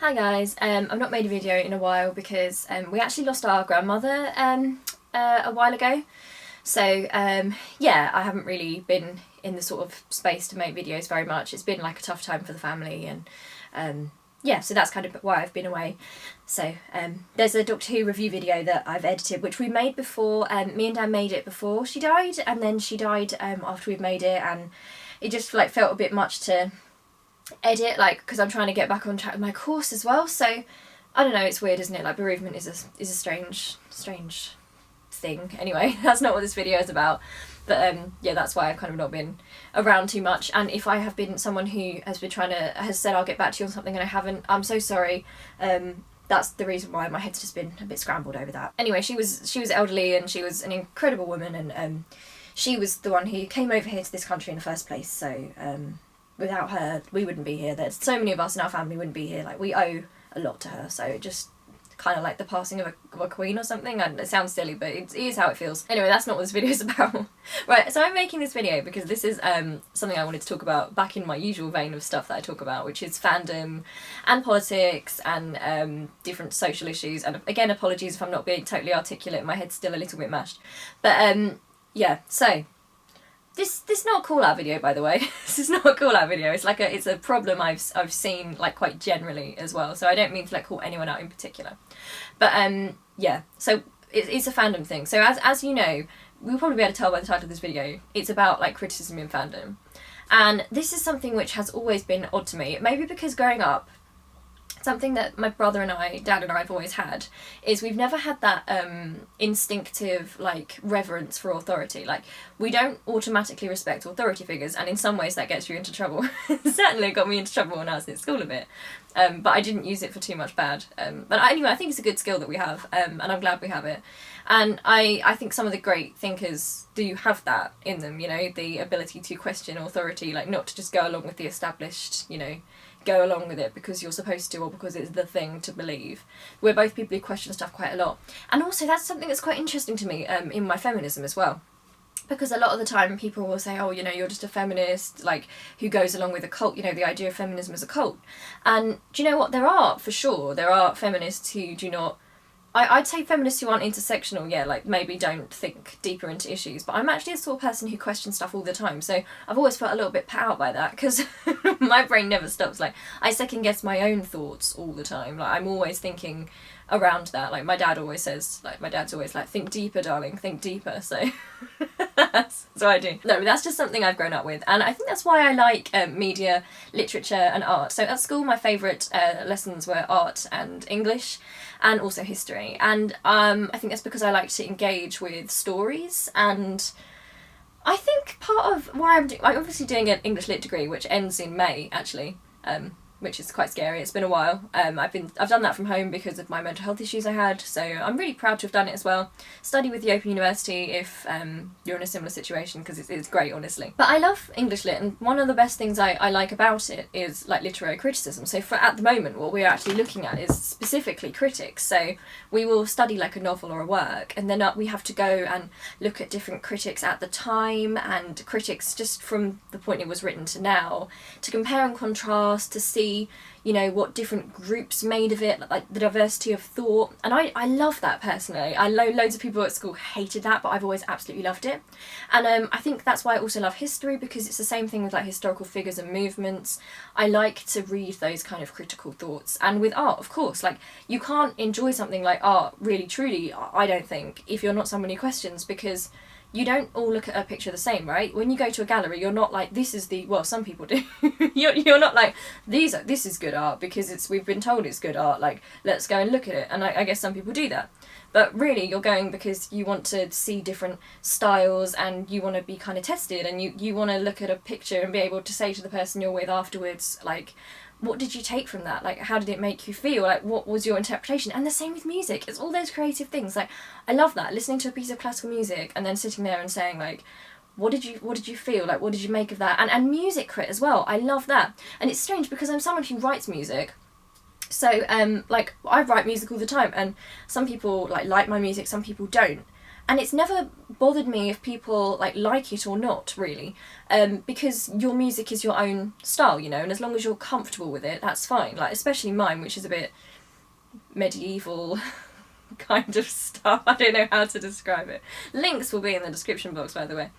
Hi guys, I've not made a video in a while because we actually lost our grandmother a while ago. So yeah, I haven't really been in the sort of space to make videos very much. It's been like a tough time for the family and yeah, so that's kind of why I've been away. So there's a Doctor Who review video that I've edited, which we made before. Me and Dan made it before she died, and then she died after we'd made it, and it just like felt a bit much to edit, like, because I'm trying to get back on track with my course as well. So I don't know, it's weird, isn't it? Like, bereavement is a strange thing. Anyway, that's not what this video is about. But yeah, that's why I've kind of not been around too much. And if I have been someone who has said I'll get back to you on something and I haven't, I'm so sorry. That's the reason why my head's just been a bit scrambled over that. Anyway, she was elderly and she was an incredible woman, and she was the one who came over here to this country in the first place. So without her, we wouldn't be here. There's so many of us in our family wouldn't be here. Like, we owe a lot to her. So just kind of like the passing of a queen or something. And it sounds silly, but it is how it feels. Anyway, that's not what this video is about. Right, so I'm making this video because this is something I wanted to talk about back in my usual vein of stuff that I talk about, which is fandom and politics and different social issues. And again, apologies if I'm not being totally articulate. My head's still a little bit mashed. But yeah, so This is not a call out video, by the way. This is not a call out video. It's like it's a problem I've seen, like, quite generally as well. So I don't mean to like call anyone out in particular. But yeah, so it's a fandom thing. So as you know, we'll probably be able to tell by the title of this video, it's about like criticism in fandom. And this is something which has always been odd to me. Maybe because growing up, something that my brother and Dad and I have always had, is we've never had that instinctive, like, reverence for authority. Like, we don't automatically respect authority figures, and in some ways that gets you into trouble. Certainly got me into trouble when I was at school a bit, but I didn't use it for too much bad. But anyway, I think it's a good skill that we have, and I'm glad we have it. And I think some of the great thinkers do have that in them, you know, the ability to question authority, like, not to just go along with the established, you know, go along with it because you're supposed to or because it's the thing to believe. We're both people who question stuff quite a lot. And also that's something that's quite interesting to me in my feminism as well. Because a lot of the time people will say, oh, you know, you're just a feminist, like, who goes along with a cult, you know, the idea of feminism as a cult. And do you know what? There are feminists who do not, I'd say feminists who aren't intersectional, yeah, like, maybe don't think deeper into issues, but I'm actually a sort of person who questions stuff all the time, so I've always felt a little bit put out by that, because my brain never stops. Like, I second guess my own thoughts all the time. Like, I'm always thinking around that. Like, my dad's always like, think deeper, darling, think deeper, so that's what I do. No, but that's just something I've grown up with, and I think that's why I like media, literature and art. So at school my favourite lessons were art and English, and also history, and I think that's because I like to engage with stories. And I think part of why I'm obviously doing an English Lit degree, which ends in May actually, which is quite scary. It's been a while. I've done that from home because of my mental health issues I had, so I'm really proud to have done it as well. Study with the Open University if you're in a similar situation, because it's great, honestly. But I love English Lit, and one of the best things I like about it is, like, literary criticism. So at the moment what we're actually looking at is specifically critics. So we will study like a novel or a work, and then we have to go and look at different critics at the time, and critics just from the point it was written to now, to compare and contrast, to see, you know, what different groups made of it, like the diversity of thought. And I love that personally. I know loads of people at school hated that, but I've always absolutely loved it. And I think that's why I also love history, because it's the same thing with, like, historical figures and movements. I like to read those kind of critical thoughts. And with art, of course, like, you can't enjoy something like art really truly, I don't think, if you're not someone who questions, because you don't all look at a picture the same, right? When you go to a gallery, you're not like, this is the, well, some people do. you're not like, this is good art because we've been told it's good art, like, let's go and look at it. And I guess some people do that. But really, you're going because you want to see different styles, and you want to be kind of tested, and you want to look at a picture and be able to say to the person you're with afterwards, like, what did you take from that? Like, how did it make you feel? Like, what was your interpretation? And the same with music. It's all those creative things. Like, I love that, listening to a piece of classical music and then sitting there and saying, like, what did you feel? Like, what did you make of that? And music crit as well. I love that. And it's strange because I'm someone who writes music. So, like, I write music all the time, and some people like my music, some people don't. And it's never bothered me if people like it or not, really, because your music is your own style, you know, and as long as you're comfortable with it, that's fine. Like, especially mine, which is a bit medieval kind of stuff. I don't know how to describe it. Links will be in the description box, by the way,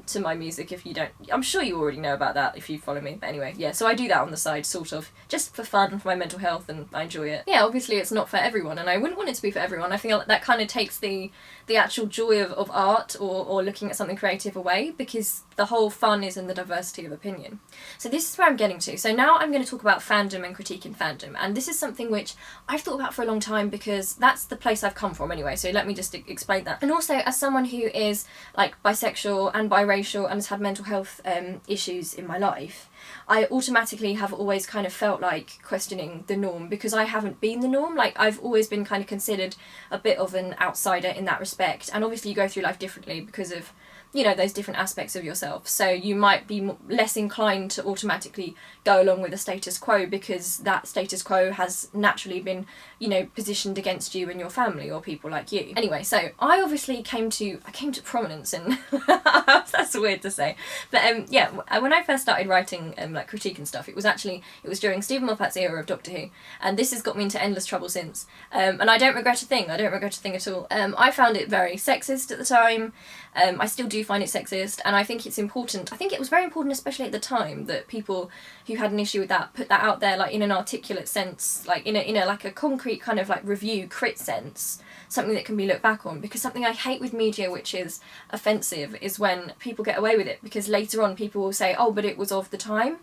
to my music if you don't. I'm sure you already know about that if you follow me, but anyway, yeah, so I do that on the side, sort of, just for fun and for my mental health, and I enjoy it. Yeah, obviously it's not for everyone, and I wouldn't want it to be for everyone. I feel like that kind of takes the actual joy of art or looking at something creative away, because the whole fun is in the diversity of opinion. So this is where I'm getting to. So now I'm going to talk about fandom and critiquing fandom, and this is something which I've thought about for a long time, because that's the place I've come from anyway, so let me just explain that. And also, as someone who is like bisexual and biracial and has had mental health issues in my life, I automatically have always kind of felt like questioning the norm, because I haven't been the norm. Like, I've always been kind of considered a bit of an outsider in that respect, and obviously you go through life differently because of, you know, those different aspects of yourself, so you might be less inclined to automatically go along with the status quo, because that status quo has naturally been, you know, positioned against you and your family or people like you. Anyway, so I obviously came to prominence, and that's weird to say, but yeah, when I first started writing like critique and stuff, it was during Stephen Moffat's era of Doctor Who, and this has got me into endless trouble since, and I don't regret a thing. I don't regret a thing at all. I found it very sexist at the time. I still do find it sexist, and I think it's important. I think it was very important, especially at the time, that people who had an issue with that put that out there, like in an articulate sense, like in a like a concrete kind of like review crit sense, something that can be looked back on. Because something I hate with media which is offensive is when people get away with it, because later on people will say, oh, but it was of the time.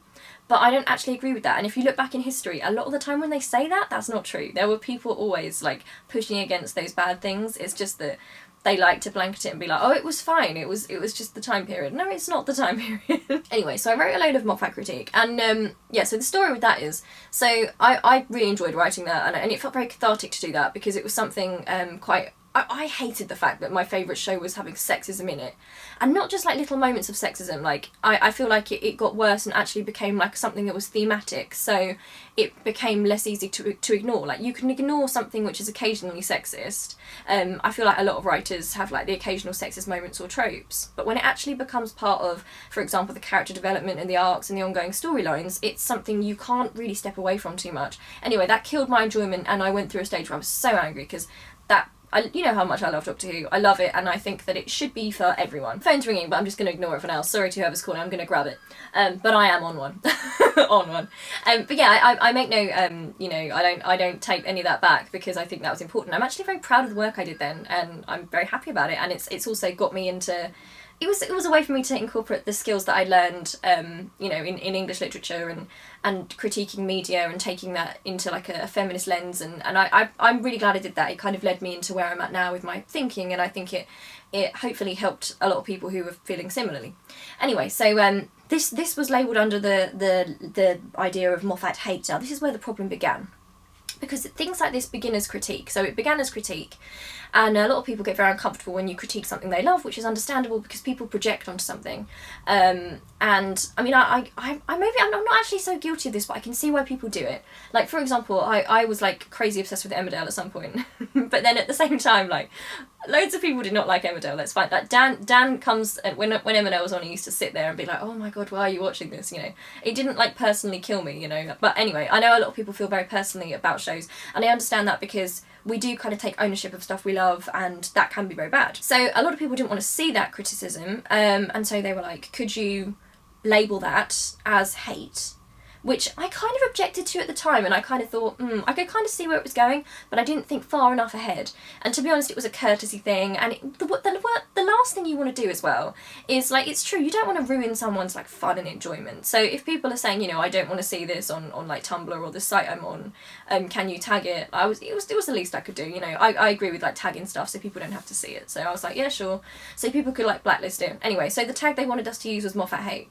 But I don't actually agree with that. And if you look back in history, a lot of the time when they say that, that's not true. There were people always like pushing against those bad things. It's just that they like to blanket it and be like, oh, it was fine, it was just the time period. No, it's not the time period. Anyway, so I wrote a load of Moffat critique, and yeah, so the story with that is, so I really enjoyed writing that, and it felt very cathartic to do that, because it was something quite... I hated the fact that my favourite show was having sexism in it. And not just like little moments of sexism, like I feel like it got worse and actually became like something that was thematic, so it became less easy to ignore. Like, you can ignore something which is occasionally sexist. I feel like a lot of writers have like the occasional sexist moments or tropes, but when it actually becomes part of, for example, the character development and the arcs and the ongoing storylines, it's something you can't really step away from too much. Anyway, that killed my enjoyment, and I went through a stage where I was so angry, because you know how much I love Doctor Who. I love it, and I think that it should be for everyone. Phone's ringing, but I'm just going to ignore it for now. Sorry to whoever's calling, I'm going to grab it. But I am on one. On one. But yeah, I make no, you know, I don't take any of that back, because I think that was important. I'm actually very proud of the work I did then, and I'm very happy about it, and it's also got me into... It was a way for me to incorporate the skills that I learned, you know, in English literature and critiquing media, and taking that into like a feminist lens, and I'm really glad I did that. It kind of led me into where I'm at now with my thinking, and I think it hopefully helped a lot of people who were feeling similarly. Anyway, so this was labelled under the idea of Moffat hate. Now, this is where the problem began, because things like this begin as critique. So it began as critique, and a lot of people get very uncomfortable when you critique something they love, which is understandable, because people project onto something. And I mean, I'm not actually so guilty of this, but I can see why people do it. Like, for example, I was like crazy obsessed with Emmerdale at some point, but then at the same time, like, loads of people did not like Emmerdale. That's fine. Like, Dan comes, when Emmerdale was on, he used to sit there and be like, oh my god, why are you watching this? You know, it didn't like personally kill me, you know. But anyway, I know a lot of people feel very personally about shows, and I understand that, because we do kind of take ownership of stuff we love, and that can be very bad. So a lot of people didn't want to see that criticism, and so they were like, could you label that as hate? Which I kind of objected to at the time, and I kind of thought, I could kind of see where it was going, but I didn't think far enough ahead. And to be honest, it was a courtesy thing, and the last thing you want to do as well is, like, it's true, you don't want to ruin someone's like fun and enjoyment. So if people are saying, you know, I don't want to see this on like Tumblr or the site I'm on, can you tag it? It was the least I could do, you know. I agree with like tagging stuff so people don't have to see it. So I was like, yeah, sure. So people could like blacklist it. Anyway, so the tag they wanted us to use was Moffat hate.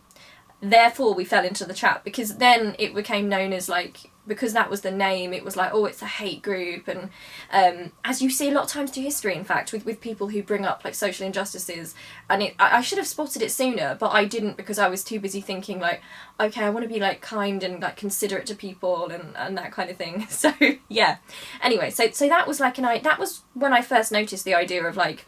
Therefore, we fell into the trap, because then it became known as, like, because that was the name, it was like, oh, it's a hate group. And as you see a lot of times through history, in fact, with people who bring up like social injustices, and I should have spotted it sooner, but I didn't, because I was too busy thinking like, okay, I want to be like kind and like considerate to people and that kind of thing. So yeah, anyway, so that was like that was when I first noticed the idea of like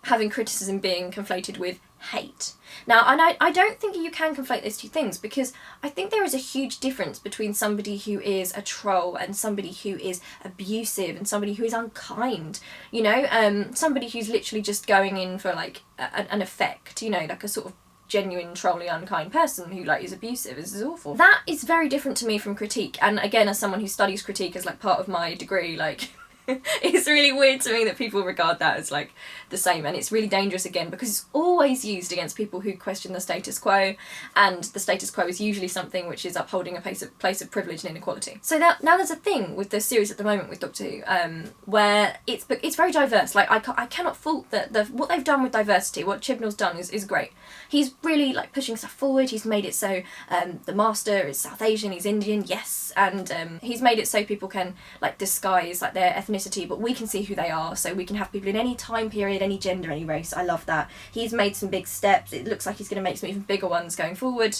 having criticism being conflated with hate. Now, and I don't think you can conflate those two things, because I think there is a huge difference between somebody who is a troll and somebody who is abusive and somebody who is unkind, you know, somebody who's literally just going in for like an effect, you know, like a sort of genuine trolly unkind person who like is abusive is awful. That is very different to me from critique, and again, as someone who studies critique as like part of my degree, like it's really weird to me that people regard that as like the same, and it's really dangerous again because it's always used against people who question the status quo, and the status quo is usually something which is upholding a place of privilege and inequality. So now there's a thing with the series at the moment with Doctor Who, where it's very diverse. Like I cannot fault what they've done with diversity. What Chibnall's done is great. He's really like pushing stuff forward. He's made it so the Master is South Asian, he's Indian, yes, and he's made it so people can like disguise like their ethnicity, but we can see who they are, so we can have people in any time period, any gender, any race. I love that. He's made some big steps. It looks like he's going to make some even bigger ones going forward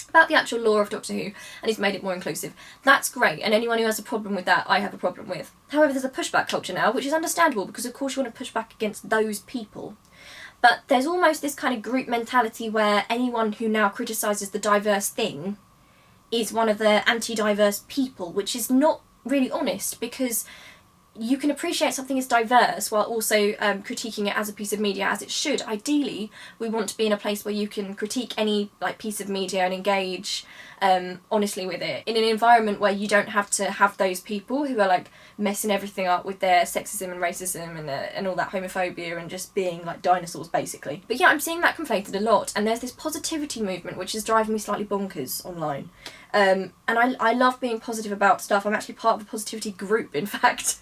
about the actual lore of Doctor Who, and he's made it more inclusive. That's great, and anyone who has a problem with that, I have a problem with. However, there's a pushback culture now, which is understandable, because of course you want to push back against those people. But there's almost this kind of group mentality where anyone who now criticises the diverse thing is one of the anti-diverse people, which is not really honest, because you can appreciate something as diverse while also critiquing it as a piece of media as it should. Ideally, we want to be in a place where you can critique any like piece of media and engage honestly with it in an environment where you don't have to have those people who are like messing everything up with their sexism and racism and all that homophobia and just being like dinosaurs basically. But yeah, I'm seeing that conflated a lot, and there's this positivity movement which is driving me slightly bonkers online. And I love being positive about stuff. I'm actually part of a positivity group, in fact,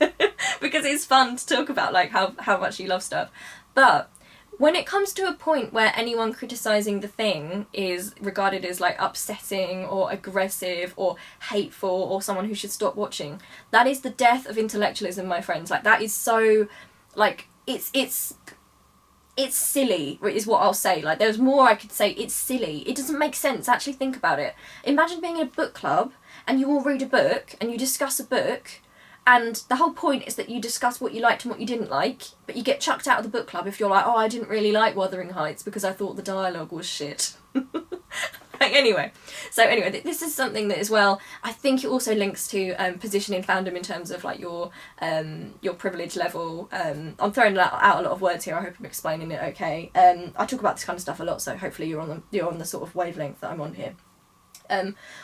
because it's fun to talk about like how much you love stuff. But when it comes to a point where anyone criticising the thing is regarded as like upsetting or aggressive or hateful or someone who should stop watching, that is the death of intellectualism, my friends. Like that is so, like, it's silly, is what I'll say. Like, there's more I could say. It's silly. It doesn't make sense. Actually think about it. Imagine being in a book club and you all read a book and you discuss a book, and the whole point is that you discuss what you liked and what you didn't like, but you get chucked out of the book club if you're like, oh, I didn't really like Wuthering Heights because I thought the dialogue was shit. Anyway, this is something that as well, I think it also links to position in fandom in terms of like your privilege level. I'm throwing out a lot of words here. I hope I'm explaining it okay. I talk about this kind of stuff a lot, so hopefully you're on the sort of wavelength that I'm on here.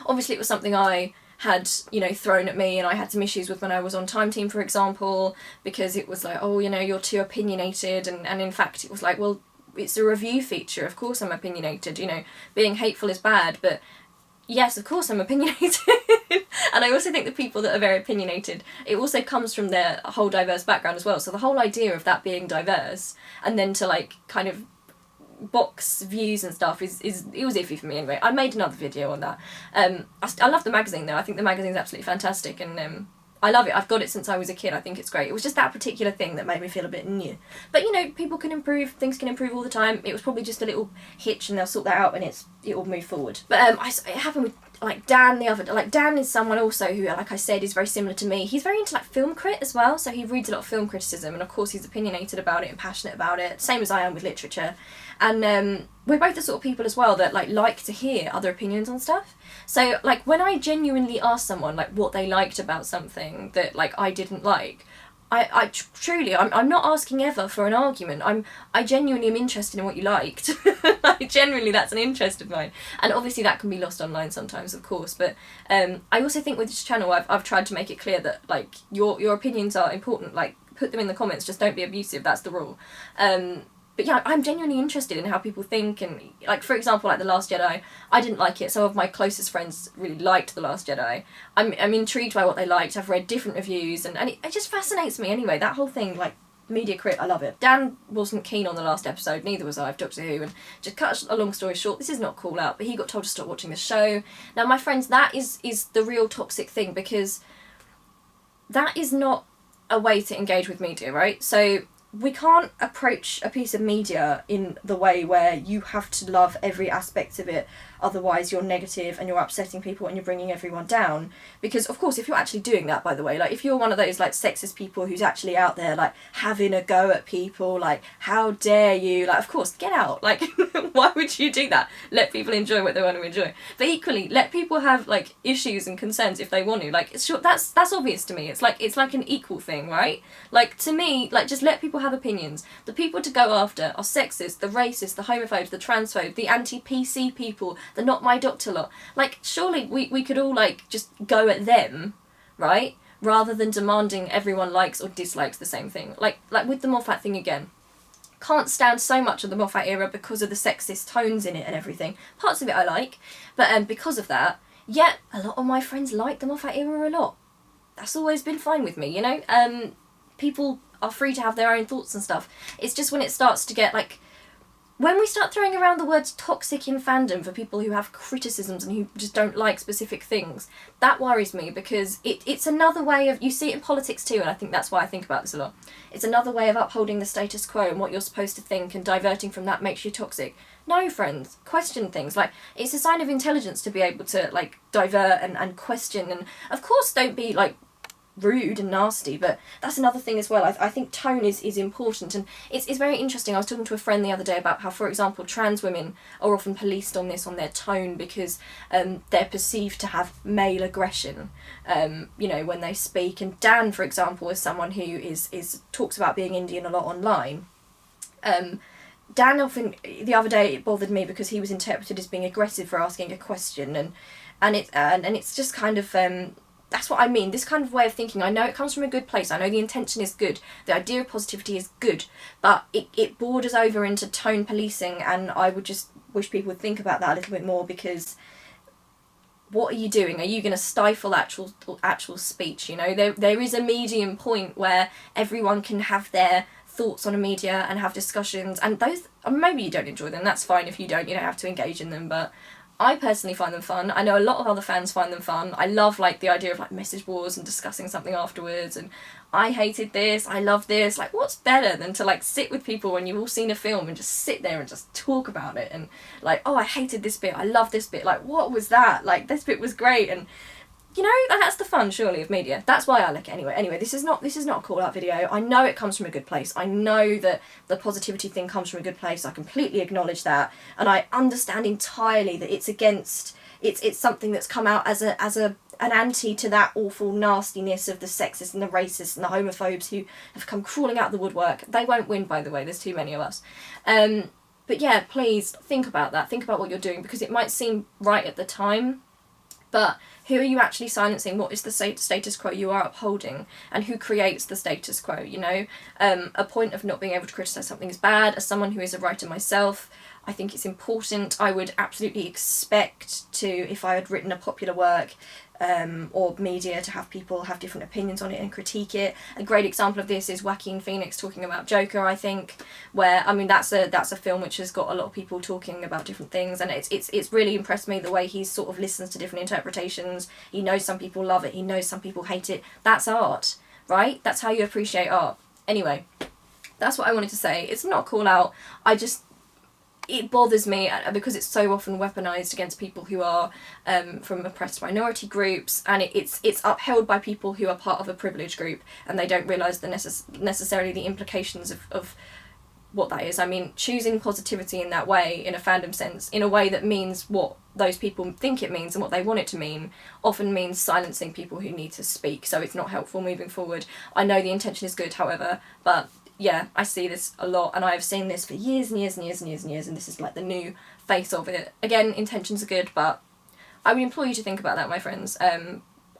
Obviously it was something I had, you know, thrown at me, and I had some issues with when I was on Time Team, for example, because it was like, oh, you know, you're too opinionated, and in fact it was like, well, it's a review feature, of course I'm opinionated, you know, being hateful is bad, but yes, of course I'm opinionated. And I also think the people that are very opinionated, it also comes from their whole diverse background as well, so the whole idea of that being diverse, and then to like kind of box views and stuff it was iffy for me anyway. I made another video on that. I love the magazine though. I think the magazine's absolutely fantastic, and I love it. I've got it since I was a kid. I think it's great. It was just that particular thing that made me feel a bit new. But you know, people can improve, things can improve all the time. It was probably just a little hitch, and they'll sort that out and it will move forward. But it happened with like Dan Dan is someone also who, like I said, is very similar to me. He's very into like film crit as well, so he reads a lot of film criticism, and of course he's opinionated about it and passionate about it, same as I am with literature. And we're both the sort of people as well that like to hear other opinions on stuff. So like when I genuinely ask someone like what they liked about something that like I didn't like, I truly, I'm not asking ever for an argument. I genuinely am interested in what you liked. Like, genuinely, that's an interest of mine. And obviously that can be lost online sometimes, of course. But I also think with this channel, I've tried to make it clear that like your opinions are important. Like, put them in the comments. Just don't be abusive. That's the rule. But yeah, I'm genuinely interested in how people think, and like, for example, like The Last Jedi, I didn't like it. Some of my closest friends really liked The Last Jedi. I'm intrigued by what they liked. I've read different reviews, and it just fascinates me anyway, that whole thing, like, media crit, I love it. Dan wasn't keen on the last episode, neither was I, of Doctor Who, and just cut a long story short, this is not call out, but he got told to stop watching the show. Now, my friends, that is the real toxic thing, because that is not a way to engage with media, right? So we can't approach a piece of media in the way where you have to love every aspect of it otherwise you're negative and you're upsetting people and you're bringing everyone down. Because of course, if you're actually doing that, by the way, like if you're one of those like sexist people who's actually out there like having a go at people, like how dare you, like of course get out, like why would you do that? Let people enjoy what they want to enjoy. But equally, let people have like issues and concerns if they want to. Like it's sure, that's obvious to me. It's like an equal thing, right? Like to me, like just let people have opinions. The people to go after are sexist, the racist, the homophobes, the transphobe, the anti-PC people, the not my doctor lot. Like surely we could all like just go at them, right? Rather than demanding everyone likes or dislikes the same thing. Like with the Moffat thing again. Can't stand so much of the Moffat era because of the sexist tones in it and everything. Parts of it I like, but because of that, yet a lot of my friends like the Moffat era a lot. That's always been fine with me, you know? People are free to have their own thoughts and stuff. It's just when it starts to get like, when we start throwing around the words toxic in fandom for people who have criticisms and who just don't like specific things, that worries me, because it's another way of, you see it in politics too, and I think that's why I think about this a lot. It's another way of upholding the status quo and what you're supposed to think, and diverting from that makes you toxic. No, friends, question things. Like, it's a sign of intelligence to be able to like divert and question, and of course don't be like rude and nasty, but that's another thing as well. I think tone is important, and it's very interesting. I was talking to a friend the other day about how, for example, trans women are often policed on this, on their tone, because they're perceived to have male aggression, you know, when they speak. And Dan, for example, is someone who is talks about being Indian a lot online. Dan often, the other day, it bothered me because he was interpreted as being aggressive for asking a question, and it's just kind of that's what I mean, this kind of way of thinking. I know it comes from a good place, I know the intention is good, the idea of positivity is good, but it borders over into tone policing, and I would just wish people would think about that a little bit more, because what are you doing? Are you going to stifle actual speech? You know, there is a medium point where everyone can have their thoughts on a media and have discussions, and those, maybe you don't enjoy them, that's fine. If you don't have to engage in them, but I personally find them fun. I know a lot of other fans find them fun. I love like the idea of like message boards and discussing something afterwards, and I hated this, I love this. Like, what's better than to like sit with people when you've all seen a film and just sit there and just talk about it, and like, oh, I hated this bit, I love this bit, like what was that, like this bit was great. And you know, that's the fun, surely, of media. That's why I like it anyway. Anyway, this is not a call-out video. I know it comes from a good place. I know that the positivity thing comes from a good place. I completely acknowledge that. And I understand entirely that it's against... It's something that's come out as an anti to that awful nastiness of the sexists and the racists and the homophobes who have come crawling out of the woodwork. They won't win, by the way. There's too many of us. But yeah, please think about that. Think about what you're doing, because it might seem right at the time, but who are you actually silencing? What is the status quo you are upholding? And who creates the status quo, you know? A point of not being able to criticise something is bad. As someone who is a writer myself, I think it's important. I would absolutely expect to, if I had written a popular work, or media, to have people have different opinions on it and critique it. A great example of this is Joaquin Phoenix talking about Joker, I think, where, I mean, that's a film which has got a lot of people talking about different things, and it's really impressed me the way he sort of listens to different interpretations. He knows some people love it, he knows some people hate it. That's art, right? That's how you appreciate art. Anyway, that's what I wanted to say. It's not a call out. It bothers me because it's so often weaponised against people who are from oppressed minority groups, and it's upheld by people who are part of a privileged group, and they don't realise the necessarily the implications of what that is. I mean, choosing positivity in that way, in a fandom sense, in a way that means what those people think it means and what they want it to mean, often means silencing people who need to speak, so it's not helpful moving forward. I know the intention is good, however, but yeah, I see this a lot, and I've seen this for years and years and years and years and years, and this is like the new face of it. Again, intentions are good, but I would implore you to think about that, my friends,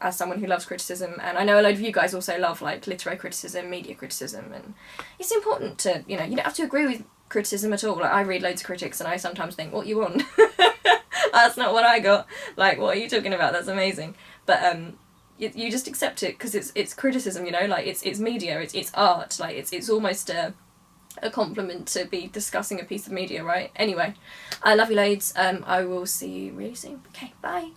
as someone who loves criticism. And I know a load of you guys also love like literary criticism, media criticism, and it's important to, you don't have to agree with criticism at all. Like, I read loads of critics and I sometimes think, what you on? That's not what I got. Like, what are you talking about? That's amazing. But you just accept it because it's criticism, like it's media, it's art, like it's almost a compliment to be discussing a piece of media, right? Anyway, I love you loads. I will see you really soon. Okay, bye.